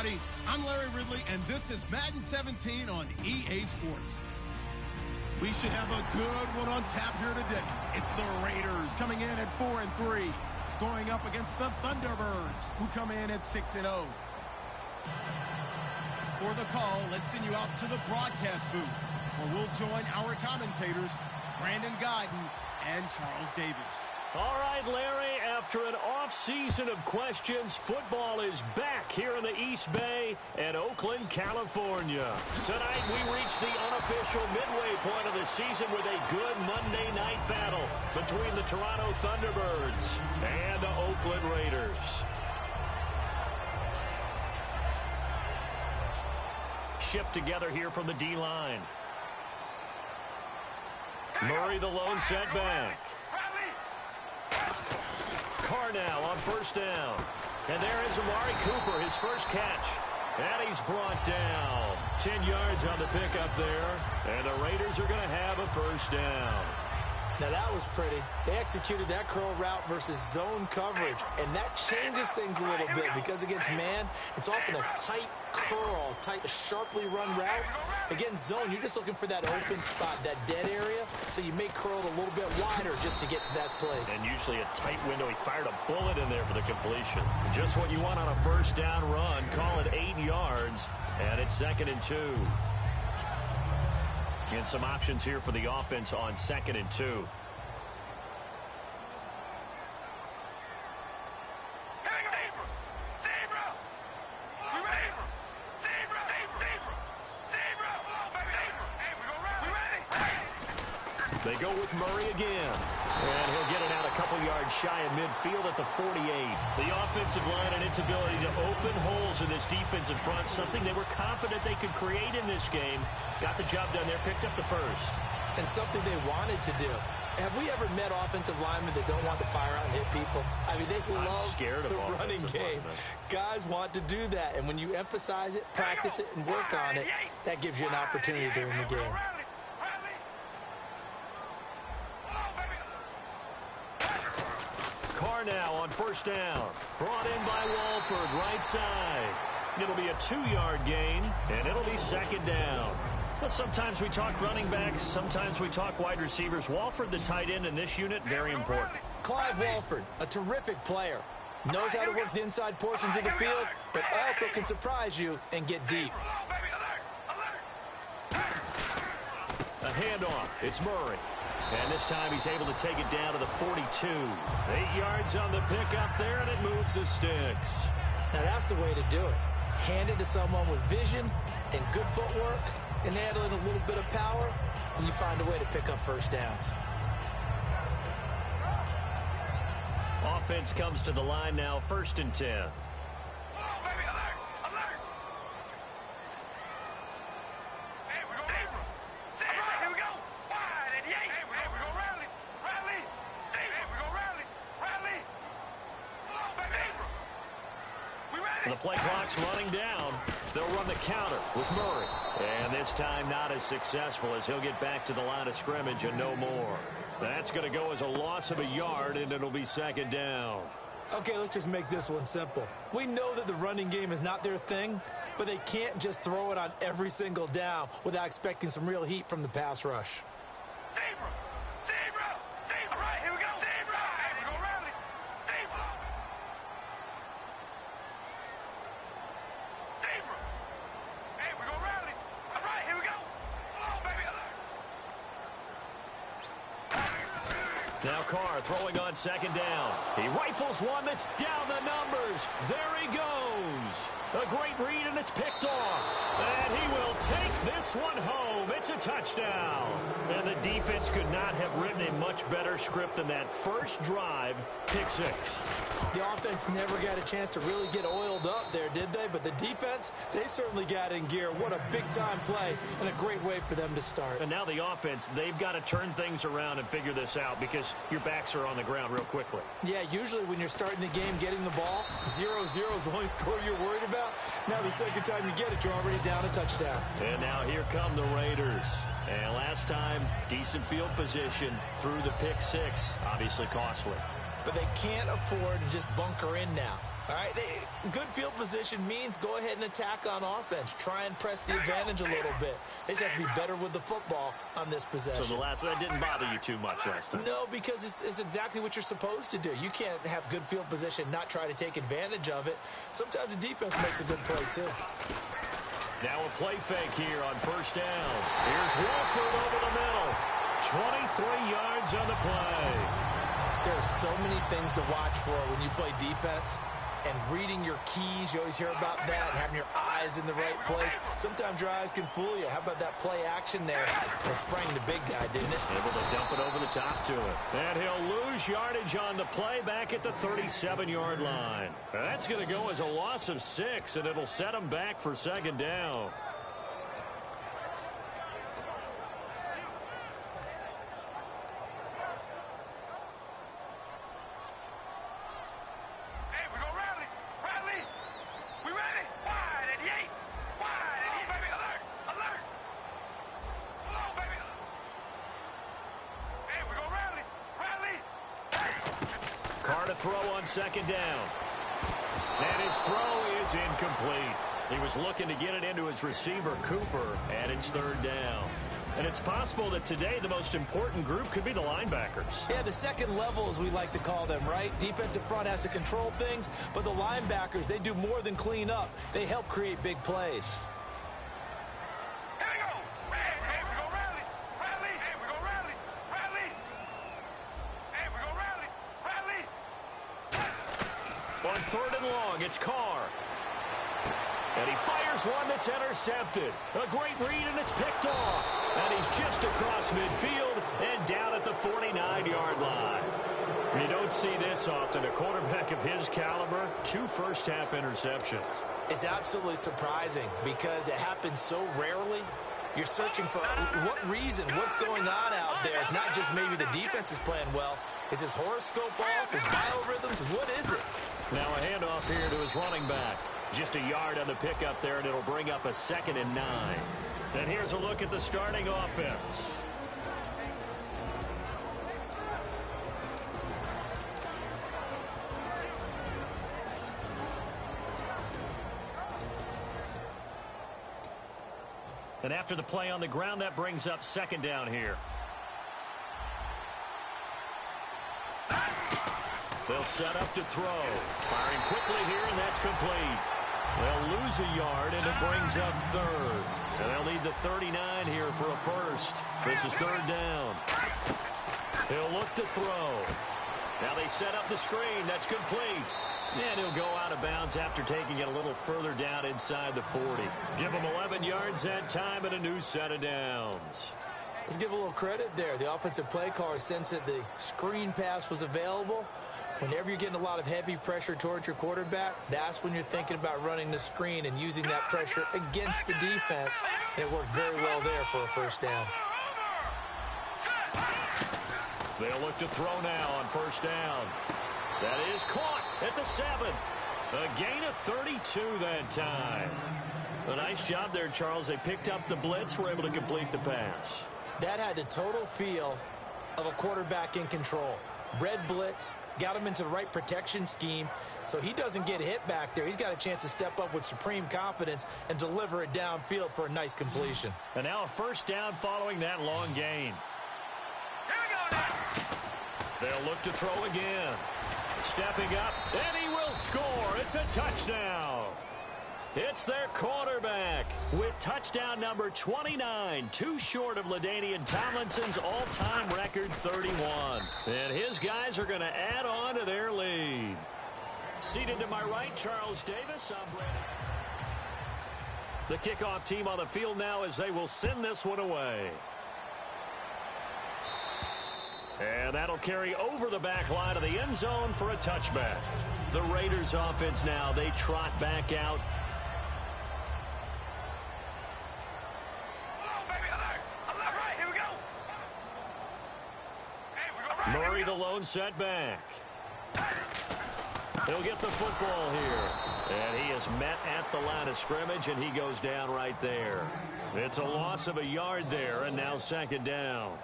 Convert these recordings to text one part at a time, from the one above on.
everybody. I'm Larry Ridley, and this is Madden 17 on EA Sports. We should have a good one on tap here today. It's the Raiders coming in at 4-3, going up against the Thunderbirds, who come in at 6-0. For the call, let's send you out to the broadcast booth, where we'll join our commentators, Brandon Guyton and Charles Davis. All right, Larry, after an off-season of questions, football is back here in the East Bay and Oakland, California. Tonight, we reach the unofficial midway point of the season with a good Monday night battle between the Toronto Thunderbirds and the Oakland Raiders. Shift together here from the D-line. Murray, the lone setback. Carnell on first down. And there is Amari Cooper, his first catch. And he's brought down. 10 yards on the pickup there. And the Raiders are going to have a first down. Now that was pretty. They executed that curl route versus zone coverage. And that changes things a little bit because against man, it's often a tight curl, tight, sharply run route. Against zone, you're just looking for that open spot, that dead area. So you may curl it a little bit wider just to get to that place. And usually a tight window. He fired a bullet in there for the completion. Just what you want on a first down run. Call it 8 yards. And it's 2nd and 2. And some options here for the offense on 2nd and 2. They go with Murray again. And he'll get it out a couple yards shy of midfield at the 48. The offensive line and its ability to open holes in this defensive front, something they were confident they could create in this game. Got the job done there, picked up the first. And something they wanted to do. Have we ever met offensive linemen that don't want to fire out and hit people? I mean, they love the running game. Guys want to do that. And when you emphasize it, practice it, and work on it, that gives you an opportunity during the game. Carnell on first down. Brought in by Walford, right side. It'll be a 2-yard gain, and it'll be 2nd down. Well, sometimes we talk running backs, sometimes we talk wide receivers. Walford, the tight end in this unit, very important. Clive Walford, a terrific player. Knows how to work the inside portions of the field, but also can surprise you and get deep. A handoff. It's Murray. And this time he's able to take it down to the 42. 8 yards on the pickup there, and it moves the sticks. Now that's the way to do it. Hand it to someone with vision and good footwork and add in a little bit of power, and you find a way to pick up first downs. Offense comes to the line now, 1st and 10. The play clock's running down. They'll run the counter with Murray. And this time not as successful as he'll get back to the line of scrimmage and no more. That's going to go as a loss of a yard, and it'll be 2nd down. Okay, let's just make this one simple. We know that the running game is not their thing, but they can't just throw it on every single down without expecting some real heat from the pass rush. Now Carr throwing on 2nd down. He rifles one that's down the numbers. There he goes. A great read, and it's picked off. And he will take this one home. It's a touchdown. And the defense could not have written a much better script than that first drive, pick 6. The offense never got a chance to really get oiled up there, did they? But the defense, they certainly got in gear. What a big-time play and a great way for them to start. And now the offense, they've got to turn things around and figure this out because your backs are on the ground real quickly. Yeah, usually when you're starting the game, getting the ball, 0-0 is the only score you're worried about. Now the second time you get it, you're already down a touchdown. And now here come the Raiders. And last time, decent field position through the pick 6, obviously costly. But they can't afford to just bunker in now. All right, good field position means go ahead and attack on offense. Try and press the advantage a little bit. They just have to be better with the football on this possession. So the last one didn't bother you too much last time? No, because it's exactly what you're supposed to do. You can't have good field position, not try to take advantage of it. Sometimes the defense makes a good play, too. Now a play fake here on first down. Here's Wolford over the middle. 23 yards on the play. There are so many things to watch for when you play defense. And reading your keys, you always hear about that, and having your eyes in the right place. Sometimes your eyes can fool you. How about that play action there? It sprang the big guy, didn't it? Able to dump it over the top to him. And he'll lose yardage on the play back at the 37-yard line. That's going to go as a loss of 6, and it'll set him back for second down. Throw on second down. And his throw is incomplete. He was looking to get it into his receiver, Cooper, and it's third down. And it's possible that today the most important group could be the linebackers. Yeah, the second level, as we like to call them, right? Defensive front has to control things, but the linebackers, they do more than clean up. They help create big plays. On third and long, it's Carr. And he fires one that's intercepted. A great read, and it's picked off. And he's just across midfield and down at the 49-yard line. You don't see this often. A quarterback of his caliber, 2 first-half interceptions. It's absolutely surprising because it happens so rarely. You're searching for what reason, what's going on out there. It's not just maybe the defense is playing well. Is his horoscope off? His biorhythms? What is it? Now a handoff here to his running back. Just a yard on the pickup there, and it'll bring up a 2nd and 9. And here's a look at the starting offense. And after the play on the ground, that brings up 2nd down here. They'll set up to throw. Firing quickly here, and that's complete. They'll lose a yard, and it brings up 3rd. And they'll need the 39 here for a first. This is 3rd down. He'll look to throw. Now they set up the screen. That's complete. And he'll go out of bounds after taking it a little further down inside the 40. Give him 11 yards that time and a new set of downs. Let's give a little credit there. The offensive play caller sensed that the screen pass was available. Whenever you're getting a lot of heavy pressure towards your quarterback, that's when you're thinking about running the screen and using that pressure against the defense. And it worked very well there for a first down. They'll look to throw now on first down. That is caught at the 7. A gain of 32 that time. A nice job there, Charles. They picked up the blitz, were able to complete the pass. That had the total feel of a quarterback in control. Red blitz, got him into the right protection scheme, so he doesn't get hit back there. He's got a chance to step up with supreme confidence and deliver it downfield for a nice completion. And now a first down following that long gain. They'll look to throw again. Stepping up, and he will score. It's a touchdown. It's their quarterback with touchdown number 29, too short of LaDainian Tomlinson's all-time record 31. And his guys are going to add on to their lead. Seated to my right, Charles Davis. I'm Brady. The kickoff team on the field now as they will send this one away. And that'll carry over the back line of the end zone for a touchback. The Raiders offense now, they trot back out. Murray, the lone setback. He'll get the football here. And he is met at the line of scrimmage, and he goes down right there. It's a loss of a yard there, and now 2nd down.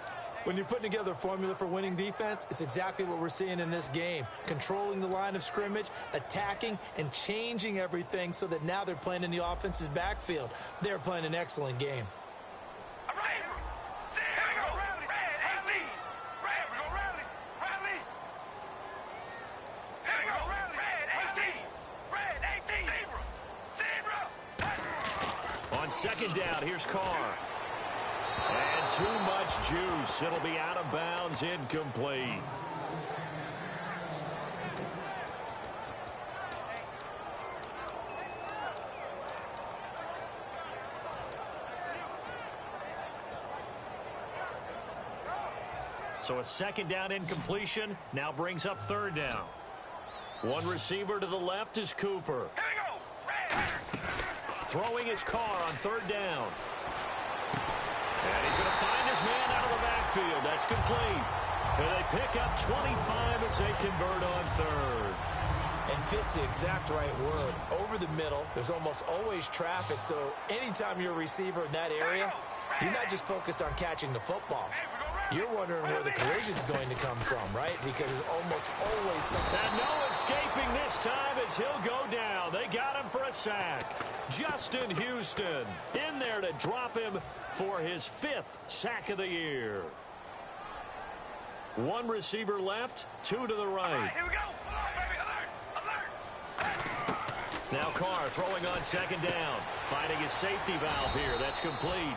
When you're putting together a formula for winning defense, it's exactly what we're seeing in this game. Controlling the line of scrimmage, attacking, and changing everything so that now they're playing in the offense's backfield. They're playing an excellent game. On second down, here's Carr. And too much juice. It'll be out of bounds, incomplete. So a second down incompletion now brings up third down. One receiver to the left is Cooper. Throwing his Carr on third down. And he's going to find his man out of the backfield. That's complete. And they pick up 25 as they convert on third. And fit's the exact right word. Over the middle, there's almost always traffic. So anytime you're a receiver in that area, you're not just focused on catching the football. You're wondering where the collision's going to come from, right? Because there's almost always something. And no escaping this time as he'll go down. They got him for a sack. Justin Houston in there to drop him for his 5th sack of the year. One receiver left, two to the right. Here we go. Alert, baby, alert. Now Carr throwing on second down. Finding his safety valve here. That's complete.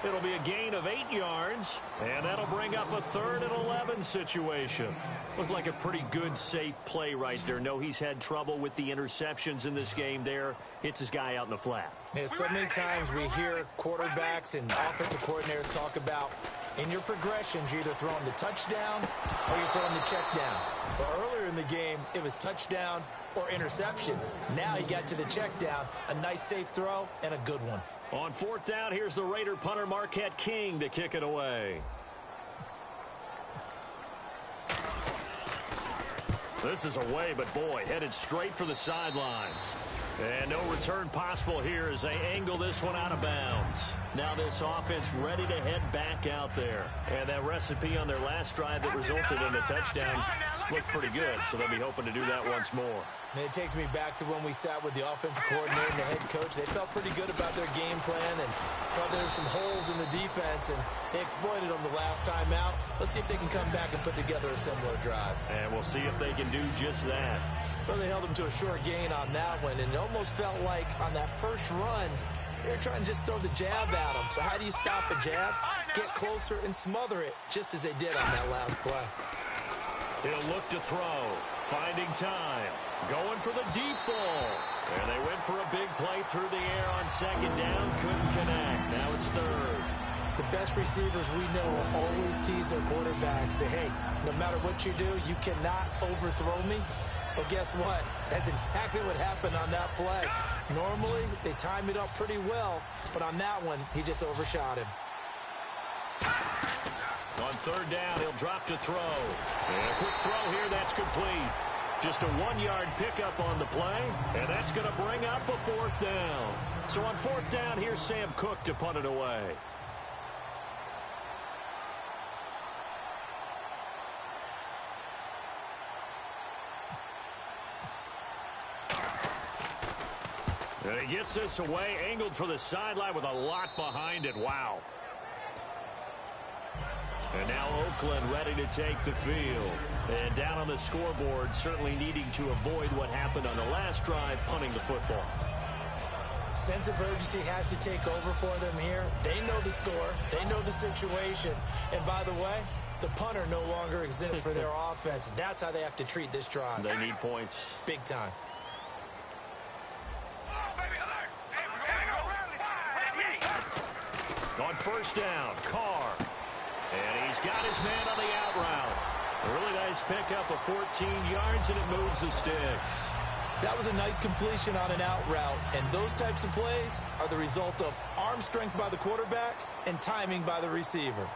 It'll be a gain of 8 yards, and that'll bring up a 3rd and 11 situation. Looked like a pretty good, safe play right there. No, he's had trouble with the interceptions in this game there. Hits his guy out in the flat. Yeah, so many times we hear quarterbacks and offensive coordinators talk about in your progressions, you're either throwing the touchdown or you're throwing the check down. But earlier in the game, it was touchdown or interception. Now he got to the check down, a nice safe throw, and a good one. On 4th down, here's the Raider punter Marquette King to kick it away. This is away, but boy, headed straight for the sidelines. And no return possible here as they angle this one out of bounds. Now this offense ready to head back out there. And that recipe on their last drive that resulted in a touchdown looked pretty good, so they'll be hoping to do that once more. And it takes me back to when we sat with the offensive coordinator and the head coach. They felt pretty good about their game plan and thought there were some holes in the defense, and they exploited them the last time out. Let's see if they can come back and put together a similar drive. And we'll see if they can do just that. Well, they held them to a short gain on that one, and it almost felt like on that first run, they were trying to just throw the jab at them. So how do you stop a jab? Get closer and smother it, just as they did on that last play. He'll look to throw, finding time, going for the deep ball. And they went for a big play through the air on second down, couldn't connect. Now it's third. The best receivers we know will always tease their quarterbacks. Say, hey, no matter what you do, you cannot overthrow me. Well, guess what? That's exactly what happened on that play. Normally, they time it up pretty well, but on that one, he just overshot him. On third down, he'll drop to throw. And a quick throw here, that's complete. Just a 1-yard pickup on the play, and that's going to bring up a 4th down. So on 4th down, here's Sam Cook to punt it away. And he gets this away, angled for the sideline with a lot behind it. Wow. And now Oakland ready to take the field. And down on the scoreboard, certainly needing to avoid what happened on the last drive, punting the football. Sense of urgency has to take over for them here. They know the score. They know the situation. And by the way, the punter no longer exists for their offense. That's how they have to treat this drive. They need points. Big time. On first down, Carr. And he's got his man on the out route. A really nice pickup of 14 yards, and it moves the sticks. That was a nice completion on an out route, and those types of plays are the result of arm strength by the quarterback and timing by the receiver.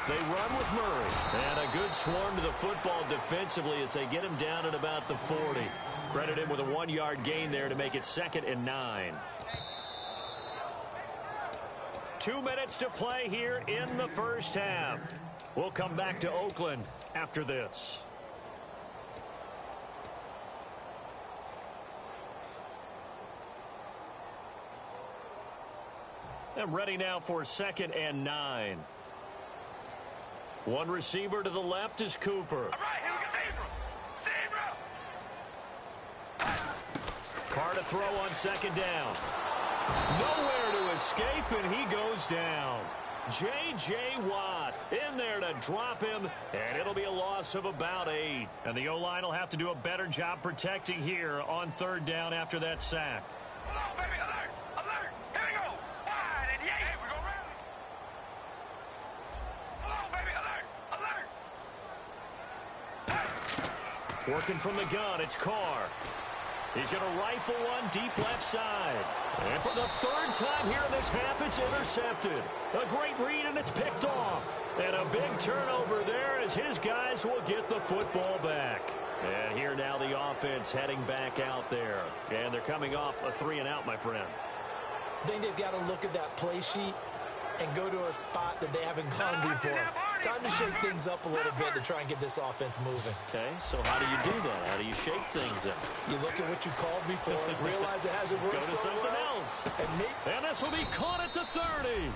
They run with Murray, and a good swarm to the football defensively as they get him down at about the 40. Credit him with a 1-yard gain there to make it 2nd and 9. 2 minutes to play here in the first half. We'll come back to Oakland after this. I'm ready now for 2nd and 9. One receiver to the left is Cooper. All right, here we go. Carr to throw on 2nd down. Nowhere to escape, and he goes down. J.J. Watt in there to drop him, and it'll be a loss of about 8. And the O-line will have to do a better job protecting here on 3rd down after that sack. Hold on, baby. Alert! Alert! Here we go. 1 and 8. Hey, we go rally. Hold on, baby. Alert! Alert! Working from the gun, it's Carr. He's going to rifle one deep left side. And for the 3rd time here in this half, it's intercepted. A great read, and it's picked off. And a big turnover there as his guys will get the football back. And here now the offense heading back out there. And they're coming off a 3-and-out, my friend. I think they've got to look at that play sheet and go to a spot that they haven't gone before. Time to shake things up a little bit to try and get this offense moving. Okay, so how do you do that? How do you shake things up? You look at what you called before, realize it hasn't worked Go to so something well, else. And this will be caught at the 30.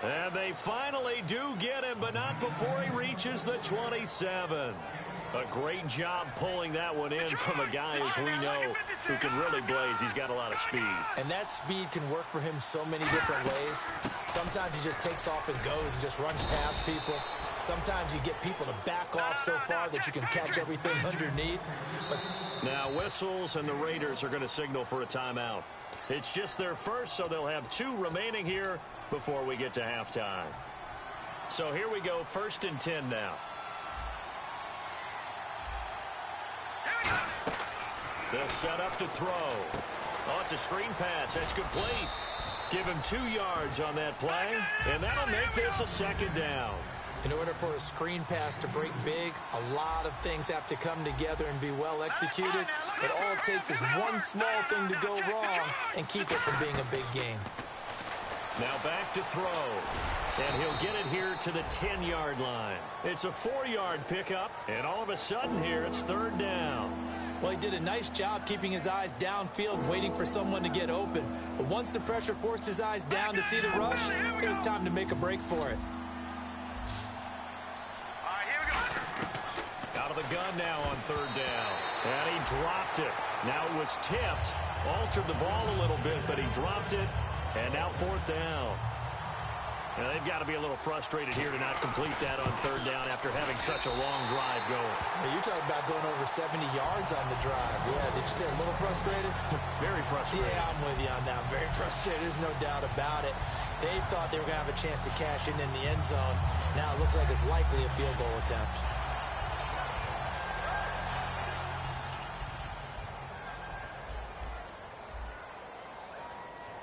And they finally do get him, but not before he reaches the 27. A great job pulling that one in from a guy, as we know, who can really blaze. He's got a lot of speed. And that speed can work for him so many different ways. Sometimes he just takes off and goes and just runs past people. Sometimes you get people to back off so far that you can catch everything underneath. But now whistles, and the Raiders are going to signal for a timeout. It's just their first, so they'll have 2 remaining here before we get to halftime. So here we go, 1st and 10 now. They'll set up to throw. Oh, it's a screen pass. That's complete. Give him 2 yards on that play, and that'll make this a 2nd down. In order for a screen pass to break big, a lot of things have to come together and be well executed. But all it takes is one small thing to go wrong and keep it from being a big game. Now back to throw. And he'll get it here to the 10-yard line. It's a 4-yard pickup, and all of a sudden here it's 3rd down. Well, he did a nice job keeping his eyes downfield, waiting for someone to get open. But once the pressure forced his eyes down to see the rush, it was time to make a break for it. Out of the gun now on 3rd down. And he dropped it. Now it was tipped. Altered the ball a little bit, but he dropped it. And now 4th down. Now they've got to be a little frustrated here to not complete that on 3rd down after having such a long drive going. Hey, you're talking about going over 70 yards on the drive. Yeah, did you say a little frustrated? Very frustrated. Yeah, I'm with you on that. Very frustrated. There's no doubt about it. They thought they were going to have a chance to cash in the end zone. Now it looks like it's likely a field goal attempt.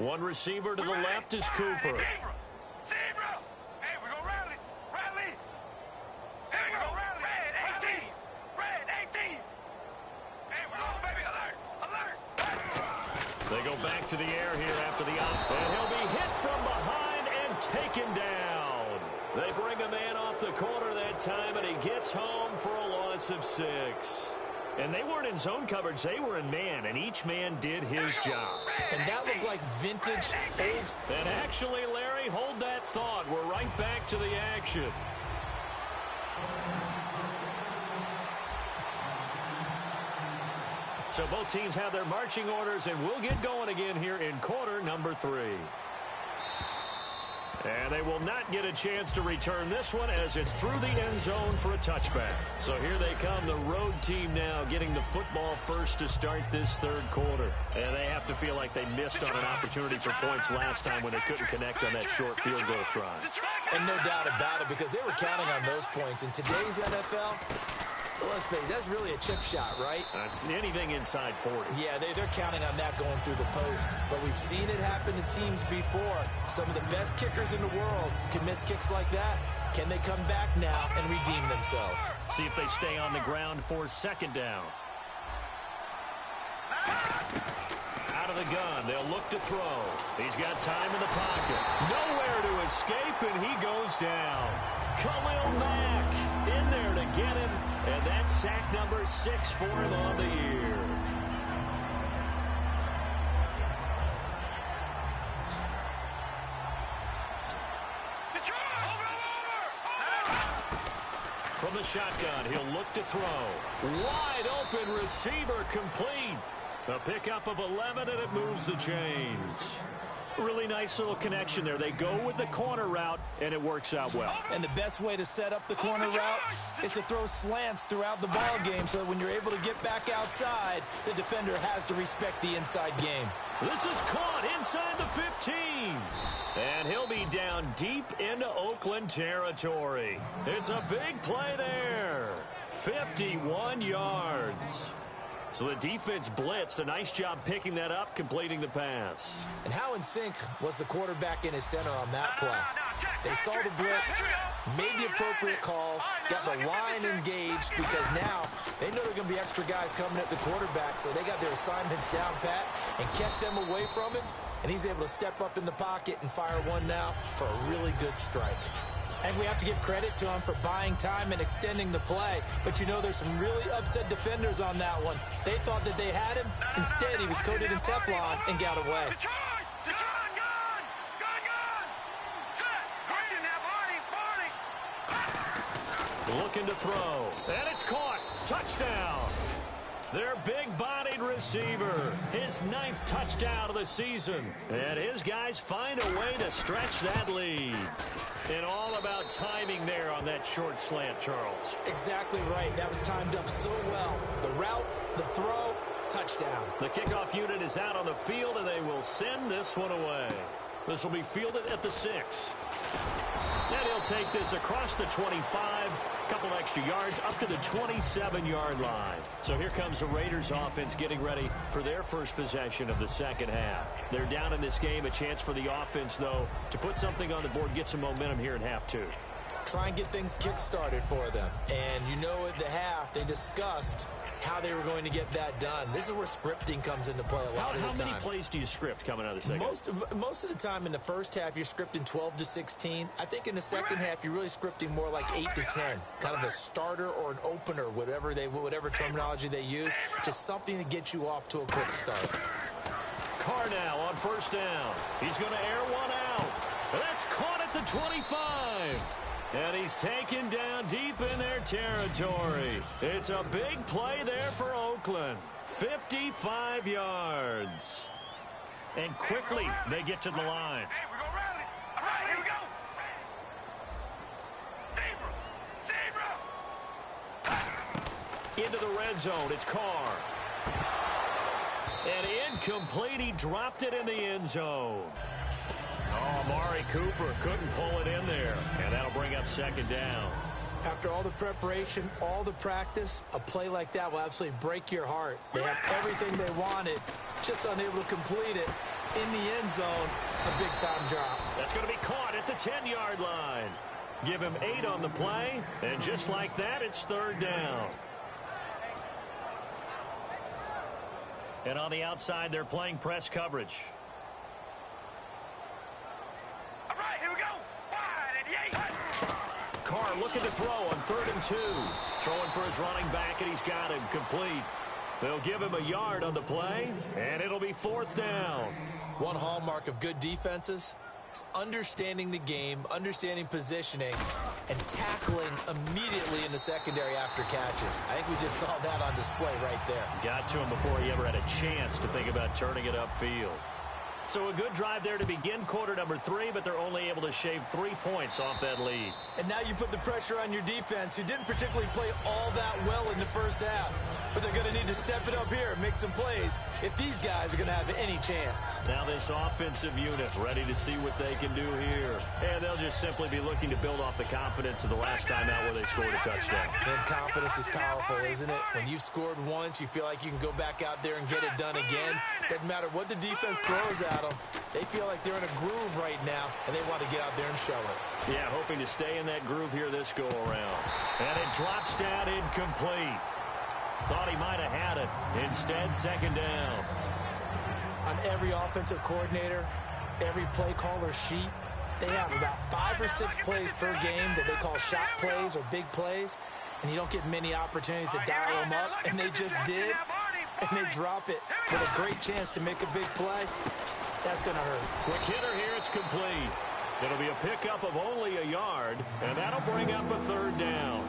One receiver to the left is Cooper. Zebra! Hey, we go rally! Rally! Here we go, rally! Red 18! Red 18! Hey, we go, baby! Alert! Alert! They go back to the air here after the out. And he'll be hit from behind and taken down. They bring a man off the corner that time, and he gets home for a loss of 6. And they weren't in zone coverage. They were in man, and each man did his job. And that looked like vintage old. And actually, Larry, hold that thought. We're right back to the action. So both teams have their marching orders, and we'll get going again here in quarter number 3. And they will not get a chance to return this one as it's through the end zone for a touchback. So here they come, the road team now getting the football first to start this 3rd quarter. And they have to feel like they missed on an opportunity for points last time when they couldn't connect on that short field goal try. And no doubt about it, because they were counting on those points. In today's NFL, let's face it, that's really a chip shot, right? That's anything inside 40. Yeah, they're counting on that going through the post. But we've seen it happen to teams before. Some of the best kickers in the world can miss kicks like that. Can they come back now and redeem themselves? See if they stay on the ground for 2nd down. Out of of the gun. They'll look to throw. He's got time in the pocket. Nowhere to escape, and he goes down. Khalil Mack in there to get him, and that's sack number 6 for him on the year. From the shotgun, he'll look to throw. Wide open receiver complete. A pickup of 11, and it moves the chains. Really nice little connection there. They go with the corner route, and it works out well. And the best way to set up the corner route is to throw slants throughout the ball game so that when you're able to get back outside, the defender has to respect the inside game. This is caught inside the 15. And he'll be down deep into Oakland territory. It's a big play there. 51 yards. So the defense blitzed. A nice job picking that up, completing the pass. And how in sync was the quarterback in his center on that play? They saw the blitz, made the appropriate calls, got the line engaged because now they know there are going to be extra guys coming at the quarterback, so they got their assignments down pat and kept them away from him, and he's able to step up in the pocket and fire one now for a really good strike. And we have to give credit to him for buying time and extending the play. But you know there's some really upset defenders on that one. They thought that they had him. Instead, he was coated in Teflon and got away. Looking to throw. And it's caught. Touchdown. Their big-bodied receiver. His 9th touchdown of the season. And his guys find a way to stretch that lead. And all about timing there on that short slant, Charles. Exactly right. That was timed up so well. The route, the throw, touchdown. The kickoff unit is out on the field, and they will send this one away. This will be fielded at the 6. And he'll take this across the 25. Couple extra yards up to the 27-yard line. So here comes the Raiders offense getting ready for their first possession of the second half. They're down in this game. A chance for the offense, though, to put something on the board, get some momentum here in half 2. Try and get things kick-started for them. And you know at the half, they discussed how they were going to get that done. This is where scripting comes into play a lot of the time. How many plays do you script coming out of the second half? Most of the time in the first half, you're scripting 12 to 16. I think in the second half, you're really scripting more like 8 to 10. Kind of a starter or an opener, whatever terminology they use. Just something to get you off to a quick start. Carr now on first down. He's going to air one out. That's caught at the 25. And he's taken down deep in their territory. It's a big play there for Oakland. 55 yards. And quickly, they get to the line. Hey, we're going to rally. All right, here we go. Zebra. Into the red zone. It's Carr. And incomplete. He dropped it in the end zone. Oh, Amari Cooper couldn't pull it in there. And that'll bring up second down. After all the preparation, all the practice, a play like that will absolutely break your heart. They had everything they wanted, just unable to complete it. In the end zone, a big-time drop. That's going to be caught at the 10-yard line. Give him 8 on the play, and just like that, it's third down. And on the outside, they're playing press coverage. Carr looking to throw on 3rd and 2. Throwing for his running back, and he's got him complete. They'll give him a yard on the play, and it'll be 4th down. One hallmark of good defenses is understanding the game, understanding positioning, and tackling immediately in the secondary after catches. I think we just saw that on display right there. Got to him before he ever had a chance to think about turning it upfield. So a good drive there to begin quarter number 3, but they're only able to shave 3 points off that lead. And now you put the pressure on your defense, who didn't particularly play all that well in the first half. But they're going to need to step it up here and make some plays if these guys are going to have any chance. Now this offensive unit ready to see what they can do here. And they'll just simply be looking to build off the confidence of the last time out where they scored a touchdown. And confidence is powerful, isn't it? When you've scored once, you feel like you can go back out there and get it done again. Doesn't matter what the defense throws at them. They feel like they're in a groove right now, and they want to get out there and show it. Yeah, hoping to stay in that groove here this go-around. And it drops down incomplete. Thought he might have had it. Instead, second down. On every offensive coordinator, every play caller sheet, they have about 5 or 6 plays per game that they call shot plays or big plays, and you don't get many opportunities to dial them up, and they just did, and they drop it with a great chance to make a big play. That's going to hurt. Quick hitter here, it's complete. It'll be a pickup of only a yard, and that'll bring up a 3rd down.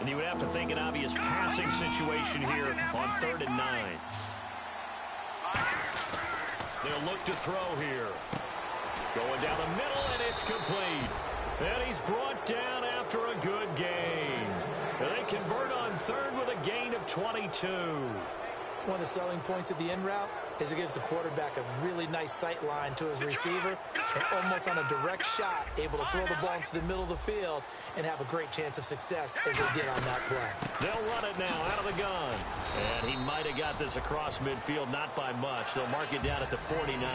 And you would have to think an obvious passing situation here on 3rd and 9. They'll look to throw here. Going down the middle, and it's complete. And he's brought down after a good gain. And they convert on 3rd with a gain of 22. One of the selling points of the in route is it gives the quarterback a really nice sight line to his receiver, and almost on a direct shot, able to throw the ball into the middle of the field and have a great chance of success as they did on that play. They'll run it now out of the gun. And he might have got this across midfield, not by much. They'll mark it down at the 49.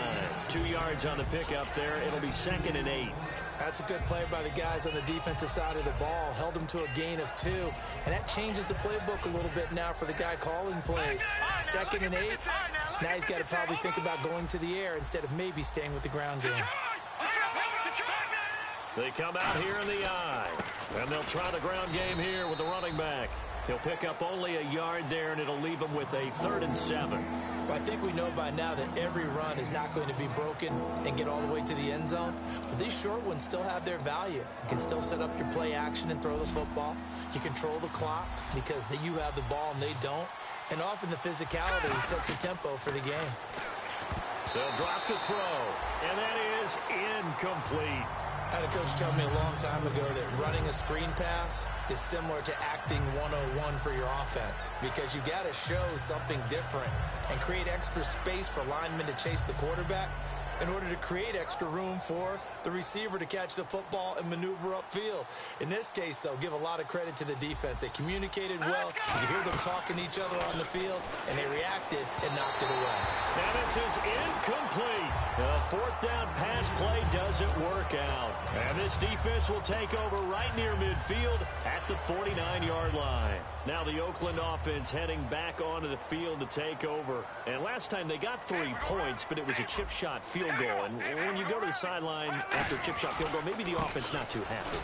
2 yards on the pickup there. It'll be 2nd and 8. That's a good play by the guys on the defensive side of the ball. Held them to a gain of 2. And that changes the playbook a little bit now for the guy calling plays. 2nd and 8. Now he's got to probably think about going to the air instead of maybe staying with the ground game. They come out here in the eye. And they'll try the ground game here with the running back. He'll pick up only a yard there, and it'll leave him with a 3rd and 7. Well, I think we know by now that every run is not going to be broken and get all the way to the end zone. But these short ones still have their value. You can still set up your play action and throw the football. You control the clock because you have the ball and they don't. And often the physicality sets the tempo for the game. They'll drop to throw, and that is incomplete. I had a coach tell me a long time ago that running a screen pass is similar to acting 101 for your offense, because you got to show something different and create extra space for linemen to chase the quarterback in order to create extra room for the receiver to catch the football and maneuver upfield. In this case, though, give a lot of credit to the defense. They communicated well. You could hear them talking to each other on the field, and they reacted and knocked it away. And this is incomplete. The 4th down pass play doesn't work out. And this defense will take over right near midfield at the 49-yard line. Now the Oakland offense heading back onto the field to take over. And last time they got 3 points, but it was a chip shot field goal. And when you go to the sideline after a chip shot field goal, maybe the offense not too happy.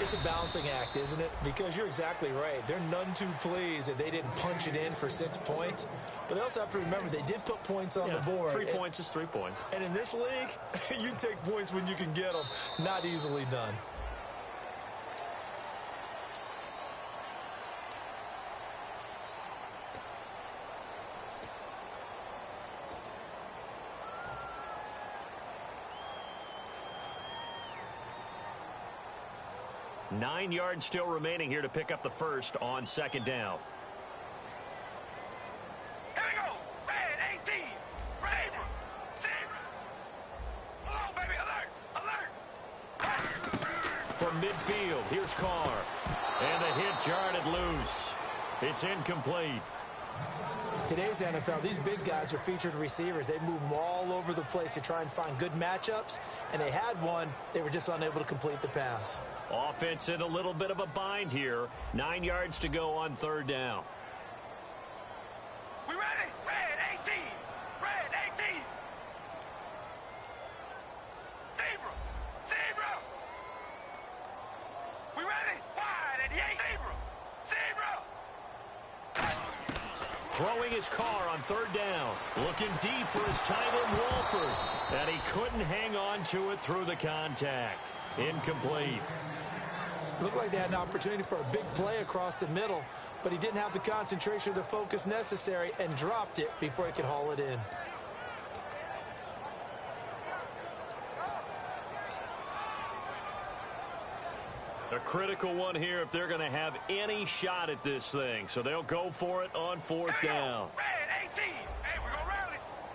It's a balancing act, isn't it? Because you're exactly right. They're none too pleased that they didn't punch it in for 6 points. But they also have to remember they did put points on the board. 3 points is 3 points. And in this league, you take points when you can get them. Not easily done. Nine yards still remaining here to pick up the first on 2nd down. Here we go. Red 18. Zebra. Hello, baby. Alert. From midfield, here's Carr. And the hit jarred loose. It's incomplete. Today's NFL, these big guys are featured receivers. They move them all over the place to try and find good matchups. And they had one. They were just unable to complete the pass. Offense in a little bit of a bind here. 9 yards to go on 3rd down. We ready? Red 18. Red 18. Zebra. We ready? Wide 88. Zebra. Throwing his car on 3rd down. Looking deep for his tight end, Walford. And he couldn't hang on to it through the contact. Incomplete. Looked like they had an opportunity for a big play across the middle, but he didn't have the concentration or the focus necessary and dropped it before he could haul it in. A critical one here if they're going to have any shot at this thing. So they'll go for it on 4th down. Red 18. Hey, we're going to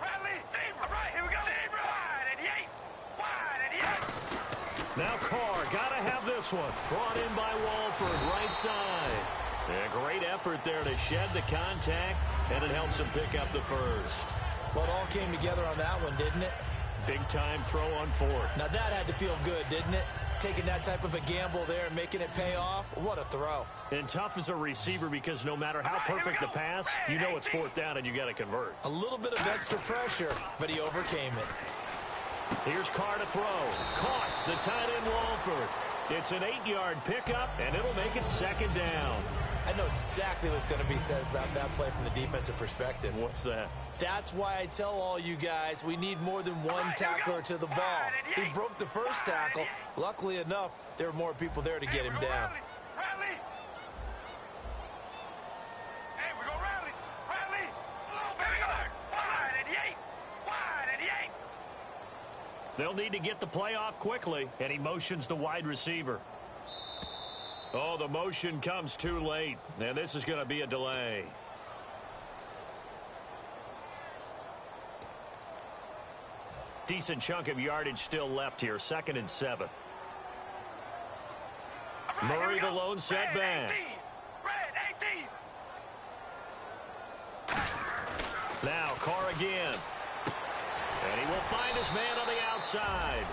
rally. Zebra. All right, here we go. Zebra. Wide 88. Now Carr got to have this one. Brought in by Walford, right side. A great effort there to shed the contact, and it helps him pick up the first. Well, it all came together on that one, didn't it? Big time throw on 4th. Now that had to feel good, didn't it? Taking that type of a gamble there and making it pay off, what a throw. And tough as a receiver because no matter how perfect the pass, you know it's fourth down and you got to convert. A little bit of extra pressure, but he overcame it. Here's Carr to throw. Caught, the tight end Walford. It's an 8-yard pickup, and it'll make it second down. I know exactly what's going to be said about that play from the defensive perspective. What's that? That's why I tell all you guys we need more than one tackler to the ball. He broke the first tackle. Luckily enough, there were more people there to get him down. Rally. Hey, we're going to rally. Rally. Baby alert. Wide 88. Wide 88. They'll need to get the play off quickly, and he motions the wide receiver. Oh, the motion comes too late, and this is going to be a delay. Decent chunk of yardage still left here, 2nd and 7. Murray the lone setback. Red 18. Now Carr again. And he will find his man on the outside.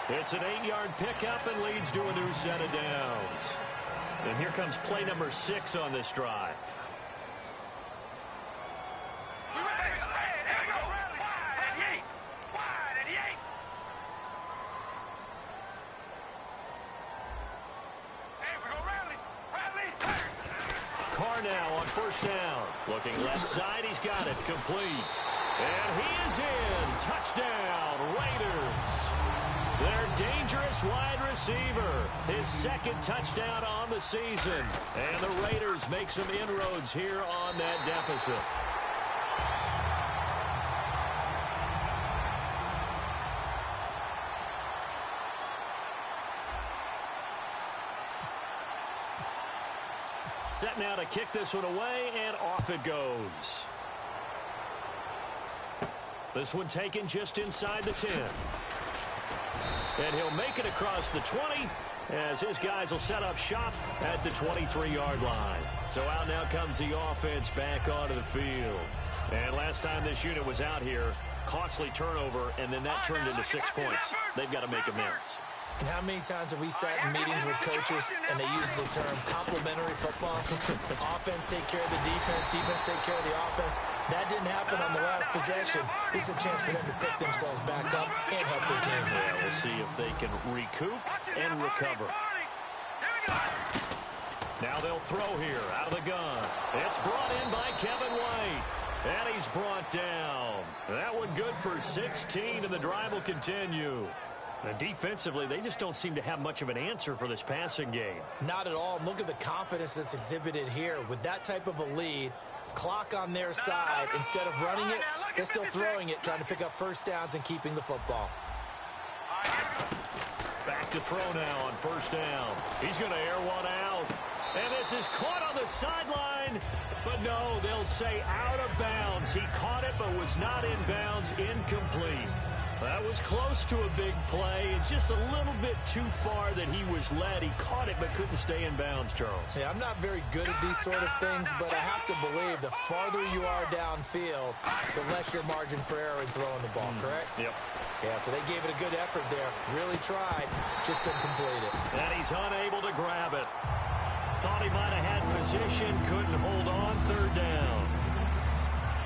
It's an 8-yard pickup and leads to a new set of downs. And here comes play number 6 on this drive. Carr now on first down. Looking left side, he's got it. Complete. And he is in. Touchdown, Raiders. Their dangerous wide receiver. His 2nd touchdown on the season. And the Raiders make some inroads here on that deficit. Set now to kick this one away, and off it goes. This one taken just inside the 10. And he'll make it across the 20 as his guys will set up shop at the 23-yard line. So out now comes the offense back onto the field. And last time this unit was out here, costly turnover, and then that turned into 6 points. They've got to make amends. And how many times have we sat in meetings with coaches and they use the term complementary football? Offense take care of the defense, defense take care of the offense. That didn't happen on the last possession. This is a chance for them to pick themselves back up and help their team. Yeah, we'll see if they can recoup and recover. Now they'll throw here out of the gun. It's brought in by Kevin White. And he's brought down. That one good for 16, and the drive will continue. And defensively, they just don't seem to have much of an answer for this passing game. Not at all. Look at the confidence that's exhibited here. With that type of a lead, clock on their side, instead of running it, they're still throwing it, trying to pick up first downs and keeping the football. Back to throw now on first down. He's going to air one out. And this is caught on the sideline. But no, they'll say out of bounds. He caught it but was not in bounds. Incomplete. That was close to a big play, and just a little bit too far that he was led. He caught it but couldn't stay in bounds, Charles. Yeah, I'm not very good at these sort of things, but I have to believe the farther you are downfield, the less your margin for error in throwing the ball, correct? Yep. Yeah, so they gave it a good effort there. Really tried, just couldn't complete it. And he's unable to grab it. Thought he might have had position, couldn't hold on, third down.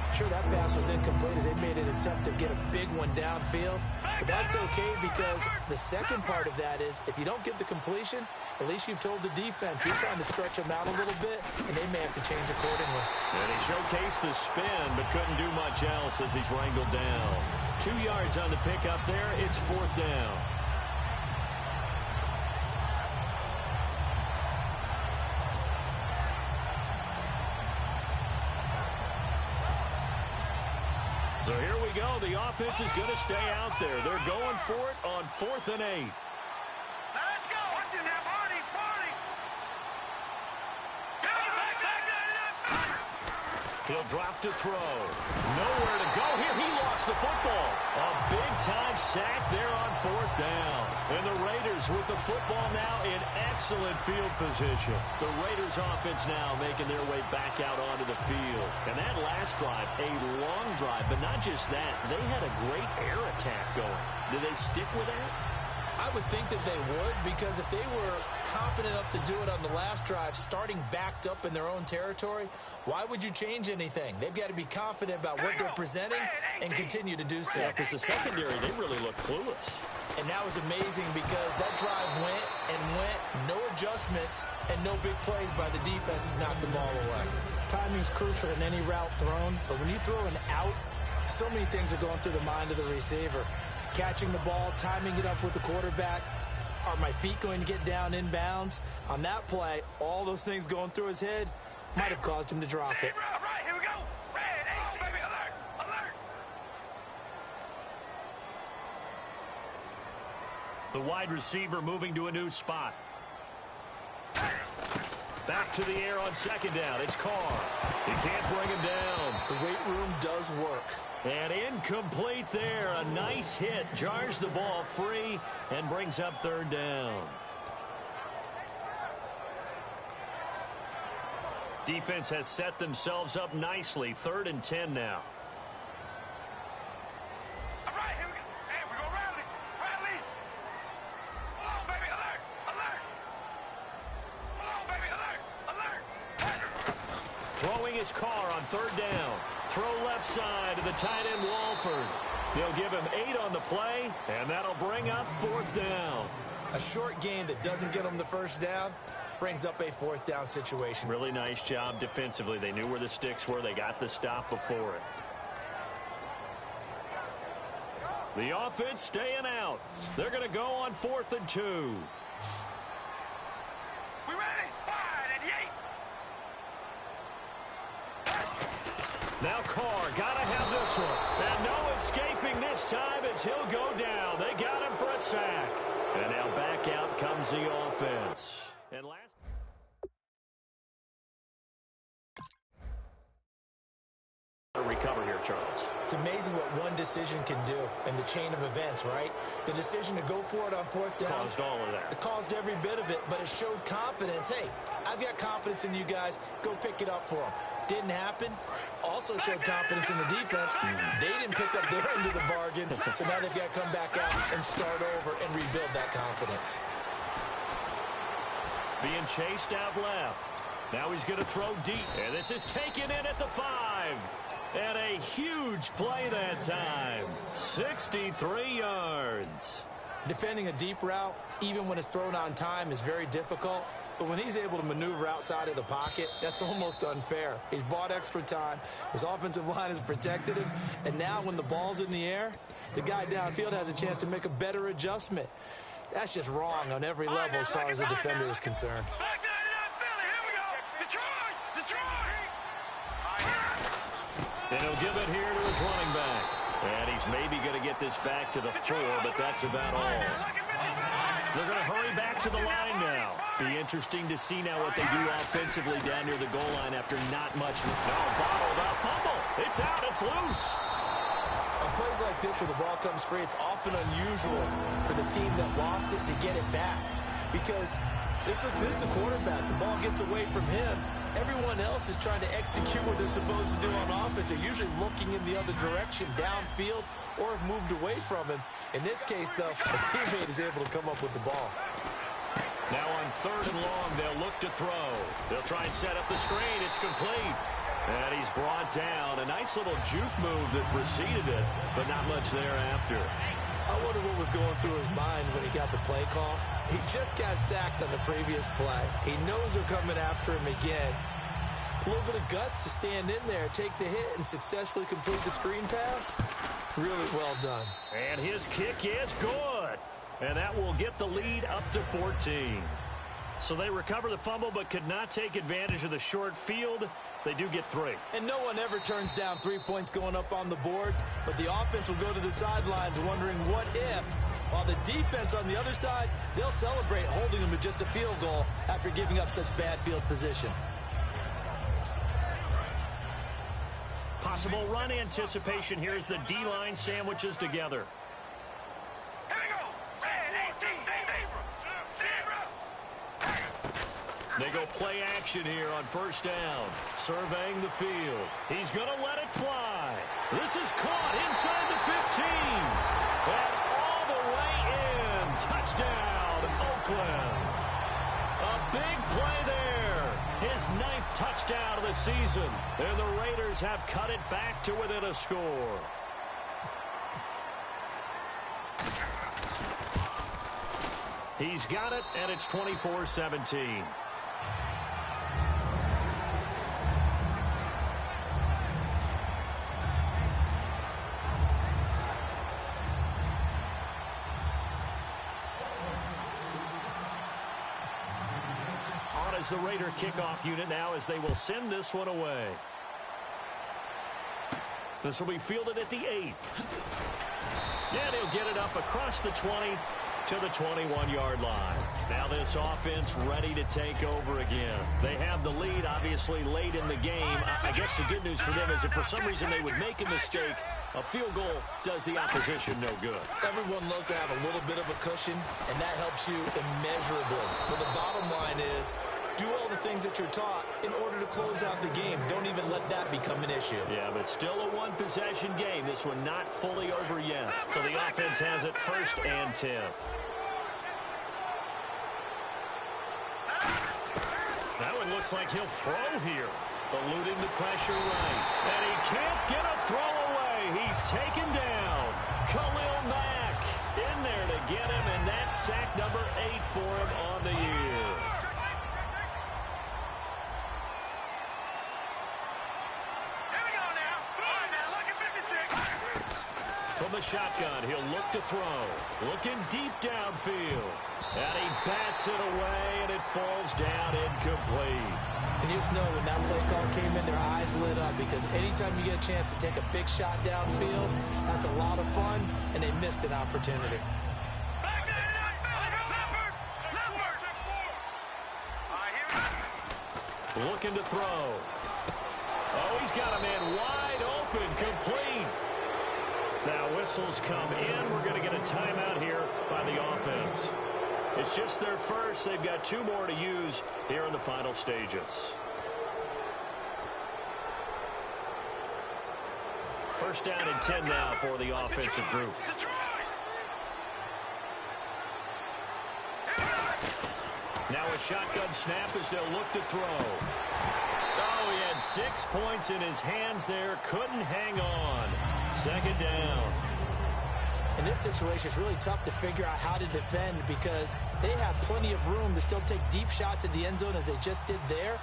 Sure, that pass was incomplete as they made an attempt to get a big one downfield. But that's okay because the second part of that is if you don't get the completion, at least you've told the defense you're trying to stretch them out a little bit, and they may have to change accordingly. And he showcased the spin but couldn't do much else as he's wrangled down. 2 yards on the pickup there. It's fourth down. So here we go. The offense is going to stay out there. They're going for it on 4th and 8. Now let's go. What's in there, Barney? Barney. He'll drop to throw. Nowhere to go here. He lost the football. A big-time sack there on 4th down. And the Raiders with the football now in excellent field position. The Raiders offense now making their way back out onto the field. And that last drive, a long drive, but not just that. They had a great air attack going. Did they stick with that? I would think that they would, because if they were confident enough to do it on the last drive, starting backed up in their own territory, why would you change anything? They've got to be confident about what they're presenting and continue to do so. Yeah, because the secondary, they really look clueless. And that was amazing because that drive went and went, no adjustments, and no big plays by the defense has knocked the ball away. Timing's crucial in any route thrown, but when you throw an out, so many things are going through the mind of the receiver. Catching the ball, timing it up with the quarterback. Are my feet going to get down inbounds? On that play, all those things going through his head might have caused him to drop it. Right, here we go. Red, 8, baby, alert, alert. The wide receiver moving to a new spot. Back to the air on second down. It's Carr. He can't bring him down. The weight room does work. And incomplete there. A nice hit. Jars the ball free and brings up third down. Defense has set themselves up nicely. 3rd and 10 now. All right, here we go. Hey, we're going to rally. Rally. Come on, baby, alert, alert. Come on, baby, alert, alert. Throwing his Carr on 3rd down. Throw left side to the tight end, Walford. They'll give him 8 on the play, and that'll bring up 4th down. A short game that doesn't get them the first down brings up a 4th down situation. Really nice job defensively. They knew where the sticks were. They got the stop before it. The offense staying out. They're going to go on 4th and 2. We ready? 5 and 8. Now Carr got to have this one. And no escaping this time as he'll go down. They got him for a sack. And now back out comes the offense. And last... recover here, Charles. It's amazing what one decision can do in the chain of events, right? The decision to go for it on 4th down. Caused all of that. It caused every bit of it, but it showed confidence. Hey, I've got confidence in you guys. Go pick it up for them. Didn't happen. Also showed confidence in the defense. They didn't pick up their end of the bargain, so now they've got to come back out and start over and rebuild that confidence. Being chased out left. Now he's going to throw deep, and this is taken in at the 5. And a huge play that time. 63 yards. Defending a deep route, even when it's thrown on time, is very difficult. But when he's able to maneuver outside of the pocket, that's almost unfair. He's bought extra time. His offensive line has protected him. And now when the ball's in the air, the guy downfield has a chance to make a better adjustment. That's just wrong on every level as far as the defender is concerned. Back to 89 Philly. Here we go. Detroit. And he'll give it here to his running back. And he's maybe going to get this back to the 4, but that's about all. They're going to hurry back to the line now. Be interesting to see now what they do offensively down near the goal line after not much. Bottled up fumble. It's out. It's loose. On plays like this where the ball comes free, it's often unusual for the team that lost it to get it back. Because this is the quarterback. The ball gets away from him. Everyone else is trying to execute what they're supposed to do on offense. They're usually looking in the other direction, downfield, or have moved away from him. In this case, though, a teammate is able to come up with the ball. Now on 3rd and long, they'll look to throw. They'll try and set up the screen. It's complete. And he's brought down. A nice little juke move that preceded it, but not much thereafter. I wonder what was going through his mind when he got the play call. He just got sacked on the previous play. He knows they're coming after him again. A little bit of guts to stand in there, take the hit, and successfully complete the screen pass. Really well done. And his kick is good. And that will get the lead up to 14. So they recover the fumble but could not take advantage of the short field. They do get 3. And no one ever turns down 3 points going up on the board, but the offense will go to the sidelines wondering what if. While the defense on the other side, they'll celebrate holding them to just a field goal after giving up such bad field position. Possible run anticipation here as the D-line sandwiches together. Here we go. Red, 18, zebra. They go play action here on 1st down. Surveying the field. He's going to let it fly. This is caught inside the 15. And all the way in. Touchdown. the season, and the Raiders have cut it back to within a score. He's got it, and it's 24-17. On as the Raider kickoff unit now as they will send this one away. This will be fielded at the 8. And he'll get it up across the 20 to the 21-yard line. Now this offense ready to take over again. They have the lead, obviously, late in the game. I guess the good news for them is if for some reason they would make a mistake, a field goal does the opposition no good. Everyone loves to have a little bit of a cushion, and that helps you immeasurably. But the bottom line is, do all the things that you're taught in order to close out the game. Don't even let that become an issue. Yeah, but still a one-possession game. This one not fully over yet. So the offense has it 1st and 10. That one looks like he'll throw here. Eluding the pressure right. And he can't get a throw away. He's taken down. Khalil Mack in there to get him, and that's sack number 8 for him on the year. From the shotgun, he'll look to throw. Looking deep downfield. And he bats it away, and it falls down incomplete. And you just know when that play call came in, their eyes lit up, because anytime you get a chance to take a big shot downfield, that's a lot of fun, and they missed an opportunity. Looking to throw. Oh, he's got a man wide open, complete. Now whistles come in. We're going to get a timeout here by the offense. It's just their first. They've got 2 more to use here in the final stages. 1st down and 10 now for the offensive group. Now a shotgun snap as they'll look to throw. Oh, he had 6 points in his hands there. Couldn't hang on. 2nd down. In this situation, it's really tough to figure out how to defend because they have plenty of room to still take deep shots at the end zone as they just did there.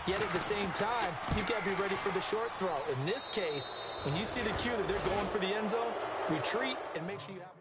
Yet at the same time, you've got to be ready for the short throw. In this case, when you see the cue that they're going for the end zone, retreat and make sure you have